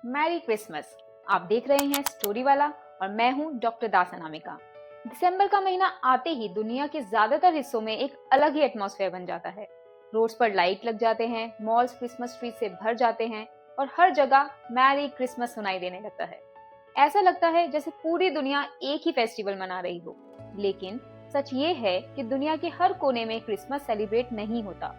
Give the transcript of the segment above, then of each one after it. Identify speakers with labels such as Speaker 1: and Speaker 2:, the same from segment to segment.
Speaker 1: Merry Christmas. आप देख रहे हैं स्टोरी वाला और मैं हूं डॉक्टर दास अनामिका। दिसंबर का महीना आते ही दुनिया के ज्यादातर हिस्सों में एक अलग ही एटमॉस्फेयर बन जाता है। रोड्स पर लाइट लग जाते हैं, मॉल्स क्रिसमस ट्री से भर जाते हैं और हर जगह मैरी क्रिसमस सुनाई देने लगता है। ऐसा लगता है जैसे पूरी दुनिया एक ही फेस्टिवल मना रही हो। लेकिन सच ये है कि दुनिया के हर कोने में क्रिसमस सेलिब्रेट नहीं होता।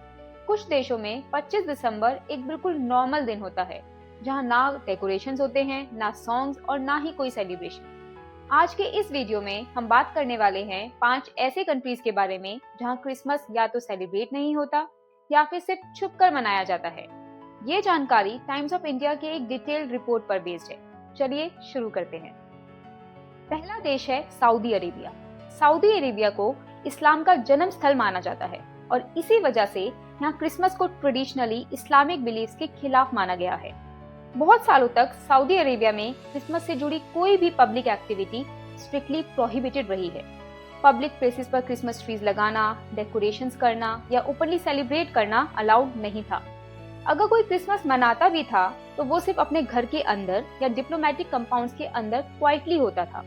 Speaker 1: कुछ देशों में 25 दिसंबर एक बिल्कुल नॉर्मल दिन होता है, जहां ना डेकोरेशंस होते हैं, ना सॉन्ग्स और ना ही कोई सेलिब्रेशन। आज के इस वीडियो में हम बात करने वाले हैं 5 ऐसे कंट्रीज के बारे में जहां क्रिसमस या तो सेलिब्रेट नहीं होता या फिर सिर्फ छुपकर मनाया जाता है। ये जानकारी टाइम्स ऑफ इंडिया के एक डिटेल्ड रिपोर्ट पर बेस्ड है। चलिए शुरू करते हैं। पहला देश है सऊदी अरेबिया। सऊदी अरेबिया को इस्लाम का जन्म स्थल माना जाता है और इसी वजह से यहाँ क्रिसमस को ट्रेडिशनली इस्लामिक बिलीफ्स के खिलाफ माना गया है। बहुत सालों तक सऊदी अरेबिया में क्रिसमस से जुड़ी कोई भी पब्लिक एक्टिविटी स्ट्रिक्टली प्रोहिबिटेड रही है। पब्लिक प्लेसेस पर क्रिसमस ट्रीज लगाना, डेकोरेशंस करना या ओपनली सेलिब्रेट करना अलाउड नहीं था। अगर कोई क्रिसमस मनाता भी था तो वो सिर्फ अपने घर के अंदर या डिप्लोमेटिक कंपाउंड्स के अंदर क्वाइटली होता था।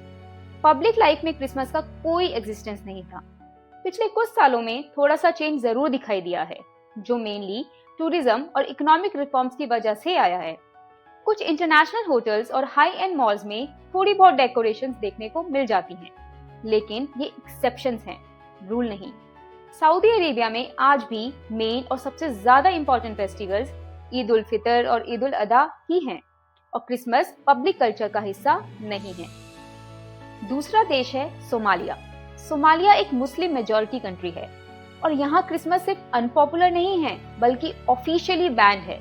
Speaker 1: पब्लिक लाइफ में क्रिसमस का कोई एग्जिस्टेंस नहीं था। पिछले कुछ सालों में थोड़ा सा चेंज जरूर दिखाई दिया है, जो मेनली टूरिज्म और इकोनॉमिक रिफॉर्म्स की वजह से आया है। कुछ इंटरनेशनल होटल्स और हाई एंड मॉल्स में थोड़ी बहुत डेकोरेशंस देखने को मिल जाती हैं, लेकिन ये एक्सेप्शंस हैं, रूल नहीं। सऊदी अरेबिया में आज भी मेन और सबसे ज्यादा इंपॉर्टेंट फेस्टिवल्स ईद उल फितर और ईद उल अदा ही हैं और क्रिसमस पब्लिक कल्चर का हिस्सा नहीं है। दूसरा देश है सोमालिया। सोमालिया एक मुस्लिम मेजॉरिटी कंट्री है और यहाँ क्रिसमस सिर्फ अनपॉपुलर नहीं है बल्कि ऑफिशियली बैंड है।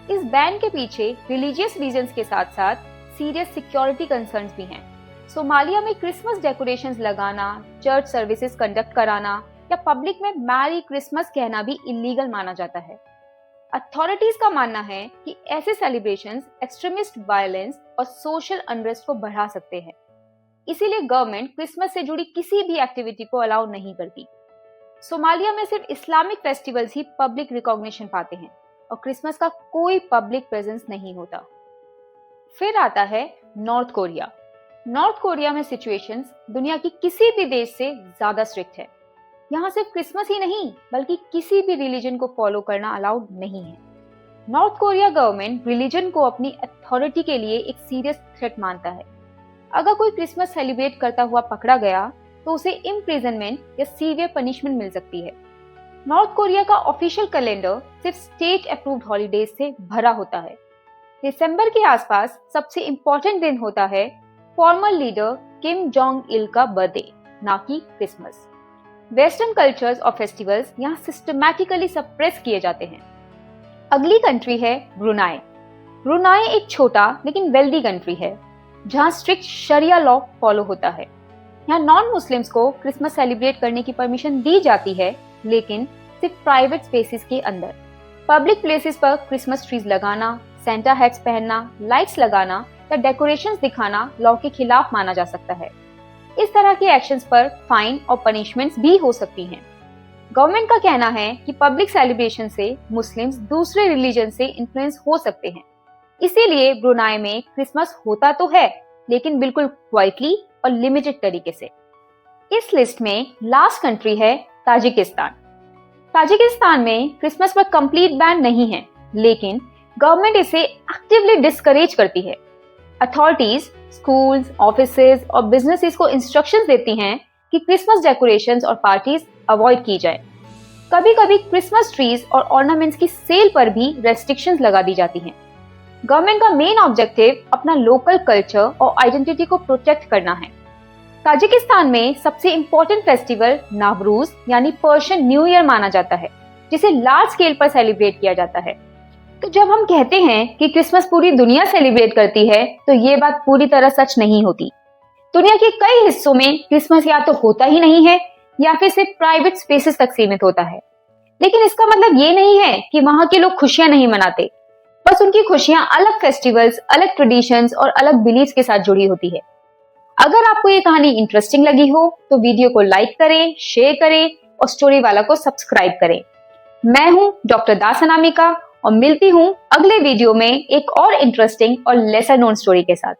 Speaker 1: इस बैन के पीछे रिलीजियस रीजंस के साथ साथ सीरियस सिक्योरिटी कंसर्न्स भी हैं। सोमालिया में क्रिसमस डेकोरेशंस लगाना, चर्च सर्विसेज कंडक्ट कराना या पब्लिक में मैरी क्रिसमस कहना भी इलीगल माना जाता है। अथॉरिटीज का मानना है कि ऐसे सेलिब्रेशंस एक्सट्रीमिस्ट वायलेंस और सोशल अनरेस्ट को बढ़ा सकते हैं, इसीलिए गवर्नमेंट क्रिसमस से जुड़ी किसी भी एक्टिविटी को अलाउ नहीं करती। सोमालिया में सिर्फ इस्लामिक फेस्टिवल्स ही पब्लिक रिकॉग्निशन पाते हैं और क्रिसमस का कोई पब्लिक प्रेजेंस नहीं होता। फिर आता है नॉर्थ कोरिया। नॉर्थ कोरिया में सिचुएशंस दुनिया की किसी भी देश से ज्यादा स्ट्रिक्ट है। यहाँ सिर्फ क्रिसमस ही नहीं बल्कि किसी भी रिलीजन को फॉलो करना अलाउड नहीं है। नॉर्थ कोरिया गवर्नमेंट रिलीजन को अपनी अथॉरिटी के लिए एक सीरियस थ्रेट मानता है। अगर कोई क्रिसमस सेलिब्रेट करता हुआ पकड़ा गया तो उसे इम्प्रिजनमेंट या सीवियर पनिशमेंट मिल सकती है। नॉर्थ कोरिया का ऑफिशियल कैलेंडर सिर्फ स्टेट अप्रूव्ड हॉलीडेज से भरा होता है। दिसंबर के आसपास सबसे इम्पोर्टेंट दिन होता है farmer leader Kim Jong Il का बर्थडे, ना कि क्रिसमस। वेस्टर्न कल्चर्स और फेस्टिवल्स यहाँ सिस्टमैटिकली सप्रेस किए जाते हैं। अगली कंट्री है ब्रुनाई। ब्रुनाई एक छोटा लेकिन वेल्दी कंट्री है जहाँ स्ट्रिक्ट शरिया लॉ फॉलो होता है। यहाँ नॉन मुस्लिम्स को क्रिसमस सेलिब्रेट करने की परमिशन दी जाती है, लेकिन सिर्फ प्राइवेट स्पेसेस के अंदर। पब्लिक प्लेसेस पर क्रिसमस ट्रीज लगाना, सेंटा हैट्स पहनना, लाइट्स लगाना या डेकोरेशंस दिखाना लॉ के खिलाफ माना जा सकता है। इस तरह के एक्शंस पर फाइन और पनिशमेंट्स भी हो सकती हैं। गवर्नमेंट का कहना है कि पब्लिक सेलिब्रेशन से मुस्लिम्स दूसरे रिलीजन से इन्फ्लुएंस हो सकते हैं, इसीलिए ब्रुनाई में क्रिसमस होता तो है लेकिन बिल्कुल क्वाइटली और लिमिटेड तरीके से। इस लिस्ट में लास्ट कंट्री है ताजिकिस्तान। ताजिकिस्तान में क्रिसमस पर कंप्लीट बैन नहीं है, लेकिन गवर्नमेंट इसे एक्टिवली डिस्करेज करती है। अथॉरिटीज स्कूल्स, ऑफिसेज और बिजनेसेस को इंस्ट्रक्शंस देती हैं कि क्रिसमस डेकोरेशंस और पार्टीज अवॉइड की जाए। कभी कभी क्रिसमस ट्रीज और ऑर्नामेंट्स की सेल पर भी रेस्ट्रिक्शंस लगा दी जाती हैं। गवर्नमेंट का मेन ऑब्जेक्टिव अपना लोकल कल्चर और आइडेंटिटी को प्रोटेक्ट करना है। ताजिकिस्तान में सबसे इम्पोर्टेंट फेस्टिवल नावरूज यानी पर्शियन न्यू ईयर माना जाता है, जिसे लार्ज स्केल पर सेलिब्रेट किया जाता है। तो जब हम कहते हैं कि क्रिसमस पूरी दुनिया सेलिब्रेट करती है, तो ये बात पूरी तरह सच नहीं होती। दुनिया के कई हिस्सों में क्रिसमस या तो होता ही नहीं है या फिर सिर्फ प्राइवेट स्पेसेस तक सीमित होता है। लेकिन इसका मतलब ये नहीं है कि वहाँ के लोग खुशियां नहीं मनाते, बस उनकी खुशियां अलग फेस्टिवल्स, अलग ट्रेडिशंस और अलग बिलीफ्स के साथ जुड़ी होती है। अगर आपको ये कहानी इंटरेस्टिंग लगी हो तो वीडियो को लाइक करें, शेयर करें और स्टोरी वाला को सब्सक्राइब करें। मैं हूं डॉक्टर दास अनामिका और मिलती हूँ अगले वीडियो में एक और इंटरेस्टिंग और लेसर नोन स्टोरी के साथ।